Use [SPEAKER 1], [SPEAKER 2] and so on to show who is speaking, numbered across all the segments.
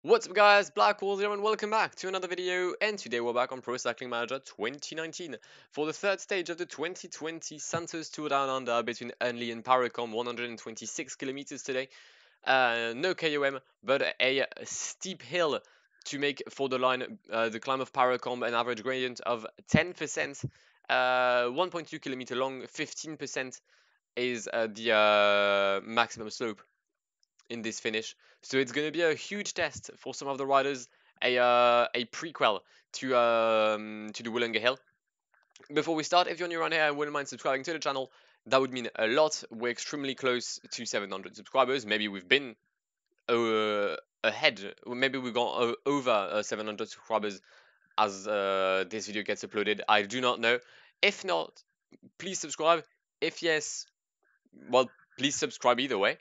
[SPEAKER 1] What's up guys, Blackwar here and welcome back to another video, and today we're back on Pro Cycling Manager 2019 for the third stage of the 2020 Santos Tour Down Under between Unley and Paracombe, 126 kilometers today. No KOM, but a steep hill to make for the line, the climb of Paracombe, an average gradient of 10%, 1.2 kilometer long, 15% is the maximum slope in this finish. So it's going to be a huge test for some of the riders, a prequel to the Wollongong Hill. Before we start, if you're new around here and wouldn't mind subscribing to the channel, that would mean a lot. We're extremely close to 700 subscribers. Maybe we've been ahead. Maybe we've gone over 700 subscribers as this video gets uploaded. I do not know. If not, please subscribe. If yes, well, please subscribe either way.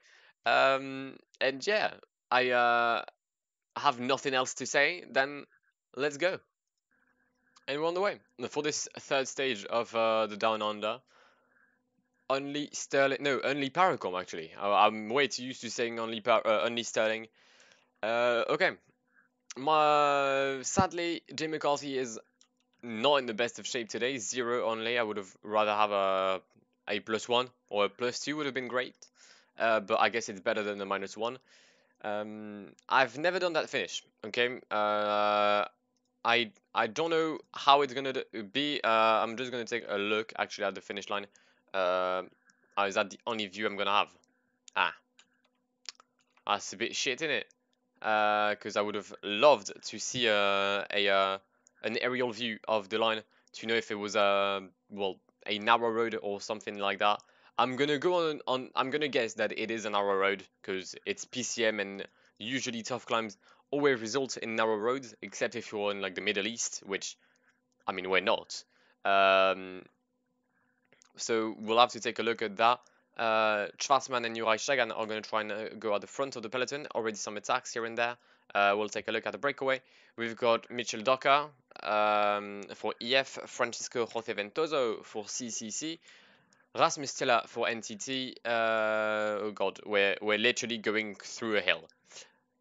[SPEAKER 1] And yeah, I have nothing else to say, then let's go. And we're on the way for this third stage of the Down Under. Only Sterling, no, only Paracombe actually. I'm way too used to saying only Sterling. Okay, sadly Jay Mccarthy is not in the best of shape today. 0 only. I would have rather have a +1 or a +2 would have been great. But I guess it's better than the -1. I've never done that finish. Okay. I don't know how it's gonna be. I'm just gonna take a look actually at the finish line. Is that the only view I'm gonna have? Ah, that's a bit shit, isn't it? Because I would have loved to see an aerial view of the line to know if it was well, a narrow road or something like that. I'm gonna go on I'm gonna guess that it is a narrow road because it's PCM and usually tough climbs always result in narrow roads, except if you're in like the Middle East, which I mean we're not. Um, so we'll have to take a look at that. Schwarzman and Juraj Sagan are going to try and go at the front of the peloton. Already some attacks here and there. We'll take a look at the breakaway. We've got Mitchell Docker for EF, Francisco Jose Ventoso for CCC, Rasmus Tiller for NTT. Oh god, we're literally going through a hill.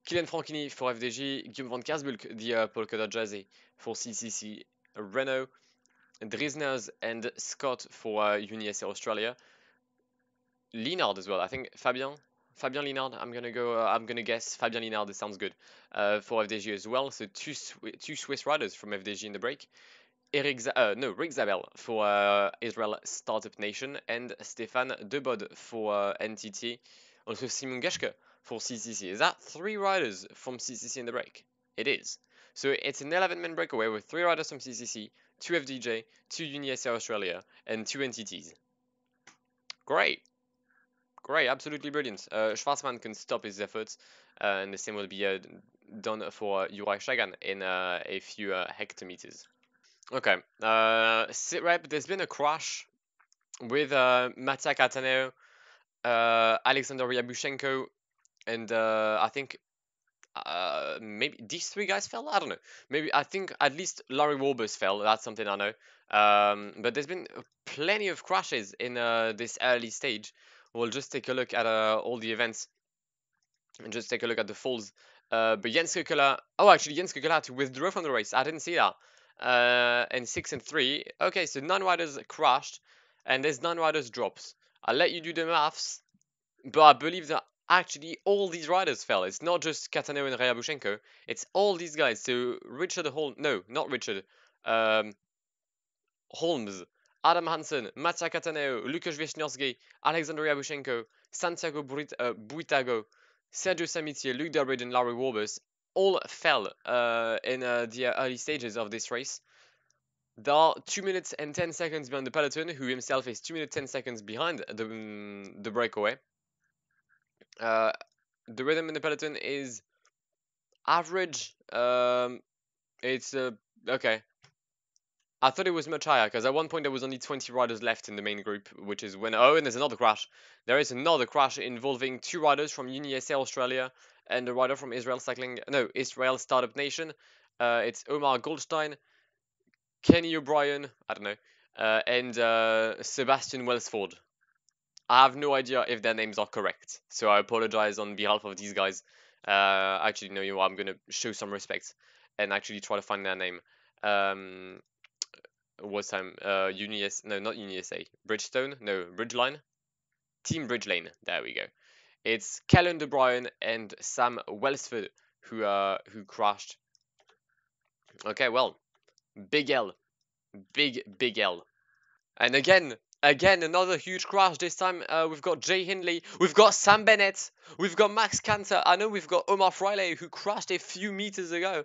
[SPEAKER 1] Kylian Franchini for FDJ, Guillaume van Kersbulk, the Polka Dot Jersey for CCC, Renault, Drisners and Scott for UniSA Australia. Linard as well. I think Fabien Linard. I'm gonna go. I'm gonna guess Fabien Linard. This sounds good for FDJ as well. So two Swiss riders from FDJ in the break. Rick Zabel for Israel Startup Nation and Stefan Debod for NTT. Also Simon Geschke for CCC. Is that 3 riders from CCC in the break? It is. So it's an 11-man breakaway with 3 riders from CCC, 2 FDJ, 2 UniSA Australia, and 2 NTTs. Great. Great, absolutely brilliant. Schwarzman can stop his efforts, and the same will be done for Juraj Sagan in a few hectometers. Okay, sit rep. There's been a crash with Mattia Cataneo, Alexander Ryabushenko, and I think maybe these 3 guys fell. I don't know. Maybe I think at least Larry Warbers fell. That's something I know. But there's been plenty of crashes in this early stage. We'll just take a look at all the events and just take a look at the falls. But Jens Kukela, oh, actually, Jens Kukela had to withdraw from the race. I didn't see that. And 6 and 3. Okay, so 9 riders crashed, and there's 9 riders drops. I'll let you do the maths, but I believe that actually all these riders fell. It's not just Cataneo and Ryabushenko. It's all these guys. So Richard Holmes, no, not Richard. Holmes, Adam Hansen, Mattia Cataneo, Lukasz Wisniewski, Alexander Ryabushenko, Santiago Buitago, Sergio Samitier, Luc Delbridge, and Larry Warbers all fell in the early stages of this race. They are 2 minutes and 10 seconds behind the peloton, who himself is 2 minutes 10 seconds behind the breakaway. The rhythm in the peloton is average. It's okay. I thought it was much higher because at one point there was only 20 riders left in the main group, which is when and there's another crash. There is another crash involving 2 riders from UniSA Australia and a rider from Israel Startup Nation. It's Omar Goldstein, Kenny O'Brien, I don't know, and Sebastian Welsford. I have no idea if their names are correct, so I apologize on behalf of these guys. Actually, no, you know what? I'm gonna show some respect and actually try to find their name. Um, what's time? UniS? No, not UniSA. Bridgestone? No, Bridgeline. Team Bridgelane. There we go. It's Kellen De Bruyne and Sam Welsford who crashed. Okay, well, big L, big L. And again, another huge crash. This time we've got Jay Hindley, we've got Sam Bennett, we've got Max Cantor. I know we've got Omar Freile who crashed a few meters ago.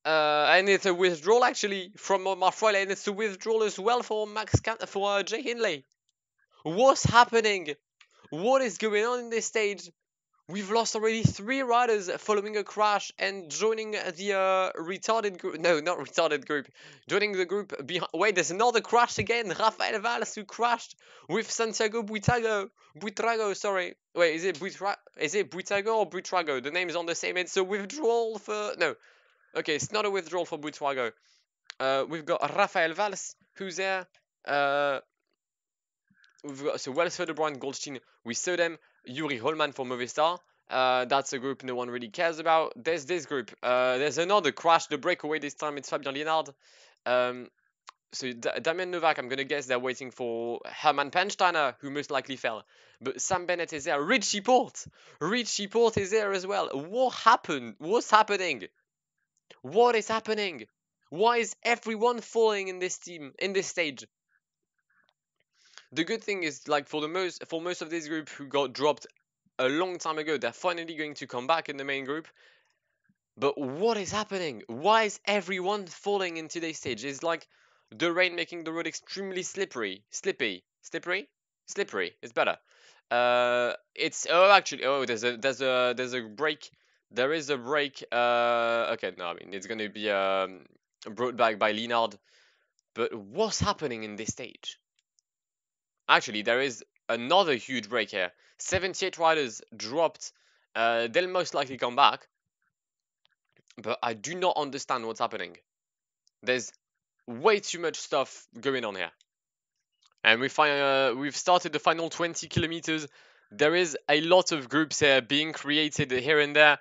[SPEAKER 1] And it's a withdrawal actually from Omar Freile, and it's a withdrawal as well for Jay Hindley. What's happening? What is going on in this stage? We've lost already 3 riders following a crash and joining the retarded group. No, not retarded group. Joining the group behind. Wait, there's another crash again. Rafael Valls who crashed with Santiago Buitrago, sorry. Wait, is it Buitrago or Buitrago? The name is on the same. It's a withdrawal for. No. Okay, it's not a withdrawal for Buitrago. We've got Rafael Valls who's there. We've got so Welsford, De Bruyne, Goldstein. We saw them. Yuri Holman for Movistar. That's a group no one really cares about. There's this group. There's another crash, the breakaway this time. It's Fabien Lienard. So Damian Novak, I'm gonna guess they're waiting for Hermann Pensteiner, who most likely fell. But Sam Bennett is there. Richie Port is there as well. What happened? What's happening? What is happening? Why is everyone falling in this team in this stage? The good thing is, like, for most of this group who got dropped a long time ago, they're finally going to come back in the main group. But what is happening? Why is everyone falling in today's stage? It's like the rain making the road extremely slippery. Slippery. It's better. It's actually there's a break. There is a break. Okay, no, I mean it's gonna be brought back by Lienard. But what's happening in this stage? Actually, there is another huge break here. 78 riders dropped. They'll most likely come back. But I do not understand what's happening. There's way too much stuff going on here. And we've started the final 20 kilometers. There is a lot of groups here being created here and there.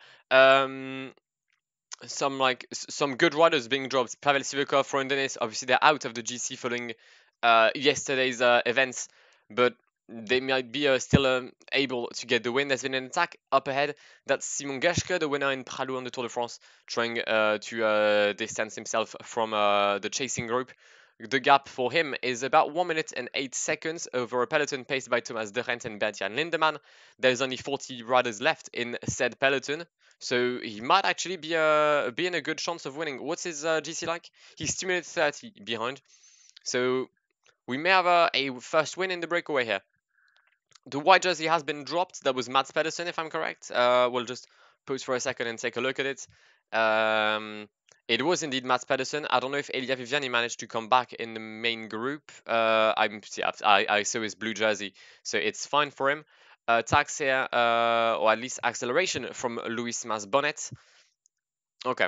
[SPEAKER 1] Some good riders being dropped. Pavel Sivakov, Ron Dennis, obviously they're out of the GC following yesterday's events, but they might be still able to get the win. There's been an attack up ahead. That's Simon Geschke, the winner in Pralou on the Tour de France, trying to distance himself from the chasing group. The gap for him is about 1 minute and 8 seconds over a peloton paced by Thomas De Rent and Bert-Jan Lindemann. There's only 40 riders left in said peloton, so he might actually be in a good chance of winning. What's his GC like? He's 2 minutes 30 behind, so we may have a first win in the breakaway here. The white jersey has been dropped. That was Mats Pedersen, if I'm correct. We'll just pause for a second and take a look at it. It was indeed Mats Pedersen. I don't know if Elia Viviani managed to come back in the main group. I saw his blue jersey, so it's fine for him. Tax here, or at least acceleration from Luis Masbonet. Okay.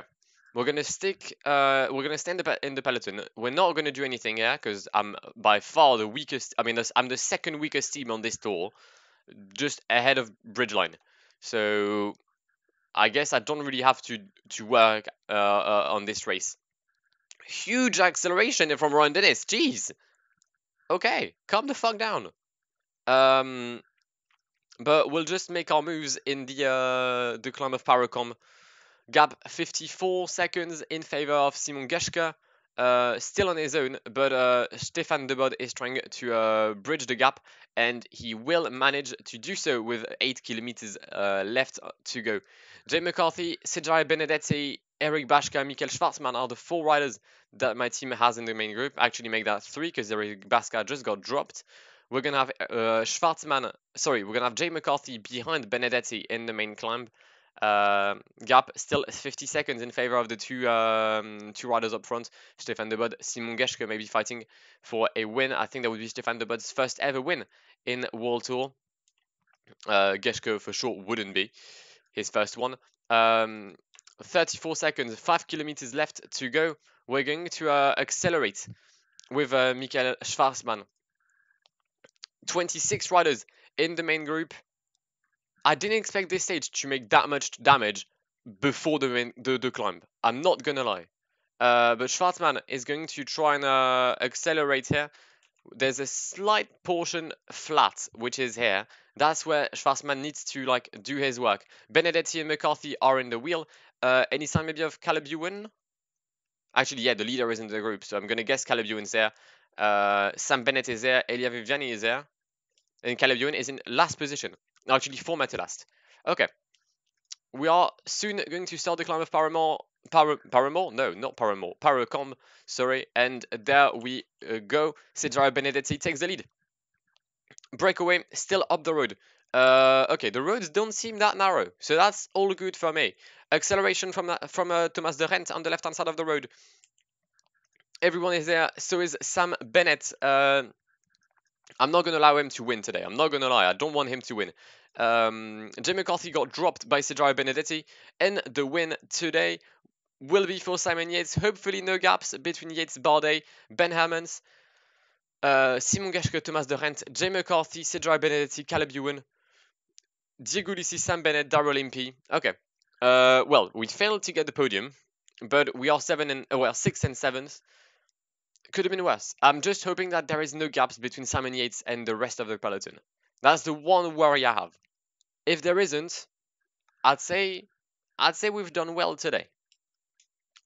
[SPEAKER 1] We're gonna stick. We're gonna stay in the peloton. We're not gonna do anything here because I'm by far the weakest. I mean, I'm the second weakest team on this tour, just ahead of Bridgeline. So I guess I don't really have to work on this race. Huge acceleration from Ron Dennis. Jeez. Okay, calm the fuck down. But we'll just make our moves in the climb of Paracombe. Gap 54 seconds in favor of Simon Geschke. Still on his own, but Stefan de Bod is trying to bridge the gap, and he will manage to do so with 8 kilometers left to go. Jay McCarthy, Cesare Benedetti, Eric Bashka, Michael Schwarzman are the 4 riders that my team has in the main group. Actually, make that 3 because Eric Bashka just got dropped. We're gonna have we're gonna have Jay McCarthy behind Benedetti in the main climb. Gap still 50 seconds in favor of the two riders up front. Stefan de Bod, Simon Geschke may be fighting for a win. I think that would be Stefan de Bod's first ever win in World Tour. Geschke for sure wouldn't be his first one. 34 seconds, 5 kilometers left to go. We're going to accelerate with Michael Schwarzman. 26 riders in the main group. I didn't expect this stage to make that much damage. before the climb. I'm not gonna lie. But Schwarzman is going to try and accelerate here. There's a slight portion flat, which is here. That's where Schwarzman needs to like do his work. Benedetti and McCarthy are in the wheel. Any sign maybe of Caleb Ewan? Actually, yeah, the leader is in the group, so I'm gonna guess Caleb Ewan's there. Sam Bennett is there. Elia Viviani is there. And Caleb Ewan is in last position. Actually, 4 meter last. Okay. We are soon going to start the climb of Paramore? No, not Paramore. Paracombe, sorry. And there we go. Cesare Benedetti takes the lead. Breakaway, still up the road. Okay, the roads don't seem that narrow, so that's all good for me. Acceleration from Thomas de Rent on the left-hand side of the road. Everyone is there, so is Sam Bennett. I'm not going to allow him to win today. I'm not going to lie. I don't want him to win. Jay Mccarthy got dropped by Cesare Benedetti, and the win today will be for Simon Yates. Hopefully no gaps between Yates, Bardet, Ben Hermans, Simon Geschke, Thomas de Rent, Jay McCarthy, Cesare Benedetti, Caleb Ewan, Diego Lissi, Sam Bennett, Darrell Impey. Okay. Well, we failed to get the podium, but we are 6th and 7th. Could have been worse. I'm just hoping that there is no gaps between Simon Yates and the rest of the peloton. That's the one worry I have. If there isn't, I'd say we've done well today.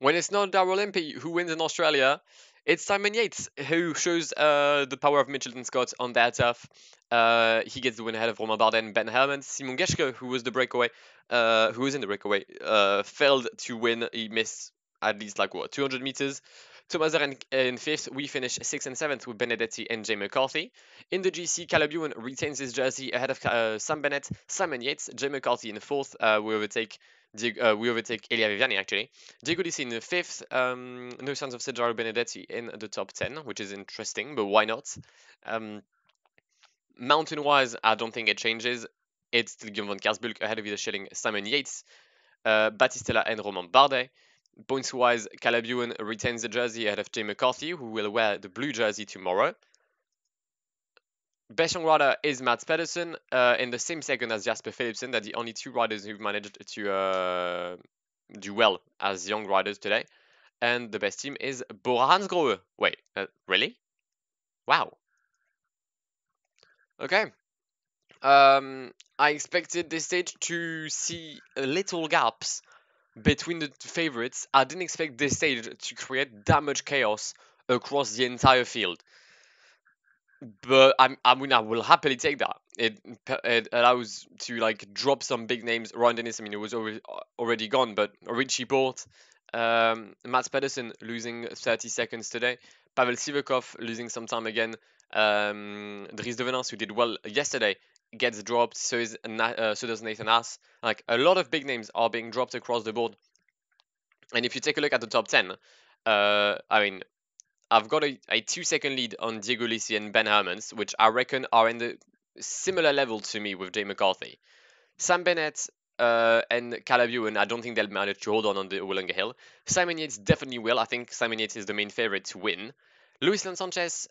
[SPEAKER 1] When it's not Darrell Impey who wins in Australia, it's Simon Yates who shows the power of Mitchelton Scott on their turf. He gets the win ahead of Romain Bardet and Ben Hermans. Simon Geschke, who was in the breakaway, failed to win. He missed at least 200 meters. Thomas in 5th, we finish 6th and 7th with Benedetti and Jay McCarthy. In the GC, Caleb Ewan retains his jersey ahead of Sam Bennett, Simon Yates, Jay McCarthy in 4th. We overtake Elia Viviani actually. Diego Lissi in the 5th. No signs of Cesare Benedetti in the top 10, which is interesting, but why not? Mountain-wise, I don't think it changes. It's still Guillaume van Kersbulk ahead of the Schelling, Simon Yates, Battistella and Romain Bardet. Points-wise, Caleb Ewan retains the jersey ahead of Jay McCarthy, who will wear the blue jersey tomorrow. Best young rider is Mats Pedersen in the same second as Jasper Philipsen. They're the only 2 riders who've managed to do well as young riders today. And the best team is Bora-Hansgrohe. Wait, really? Wow. Okay. I expected this stage to see little gaps between the favorites. I didn't expect this stage to create that much chaos across the entire field. But I will happily take that. It allows to drop some big names. Ryan Dennis, it was already gone, but Richie Port, Mats Pedersen losing 30 seconds today. Pavel Sivakov losing some time again. Dries de Venance, who did well yesterday, gets dropped. So does Nathan Haas. A lot of big names are being dropped across the board. And if you take a look at the top 10, I've got a 2-second lead on Diego Lissi and Ben Hermans, which I reckon are in the similar level to me with Jay McCarthy. Sam Bennett and Caleb Ewan, I don't think they'll manage to hold on the Wollongong Hill. Simon Yates definitely will. I think Simon Yates is the main favorite to win. Luislan Sanchez,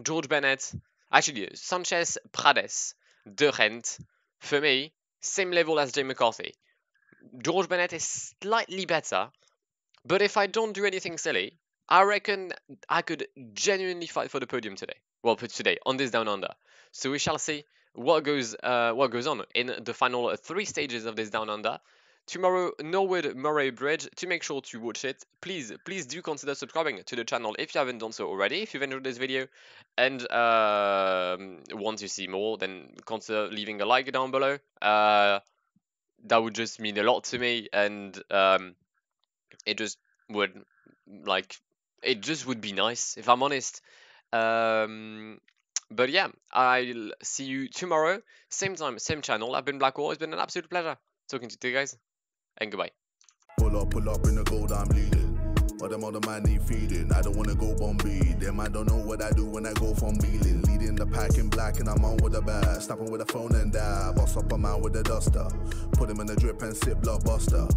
[SPEAKER 1] George Bennett, actually Sanchez, Prades, De Rent, for me, same level as Jay McCarthy. George Bennett is slightly better, but if I don't do anything silly, I reckon I could genuinely fight for the podium today. Well, today on this Down Under. So we shall see what goes on in the final 3 stages of this Down Under. Tomorrow, Norwood Murray Bridge. To make sure to watch it, please do consider subscribing to the channel if you haven't done so already. If you've enjoyed this video and want to see more, then consider leaving a like down below. That would just mean a lot to me, and it just would be nice, if I'm honest. But yeah, I'll see you tomorrow, same time, same channel. I've been Blackwar. It's been an absolute pleasure talking to you guys, and goodbye.
[SPEAKER 2] Pull up in the gold, I'm leading. But them other man need feeding. I don't wanna go Bombay. Them I don't know what I do when I go from Beeling. Leading the pack in black and I'm on with a bat. Snapping with a phone and dab. Boss up a man with a duster. Put him in the drip and sip blockbuster.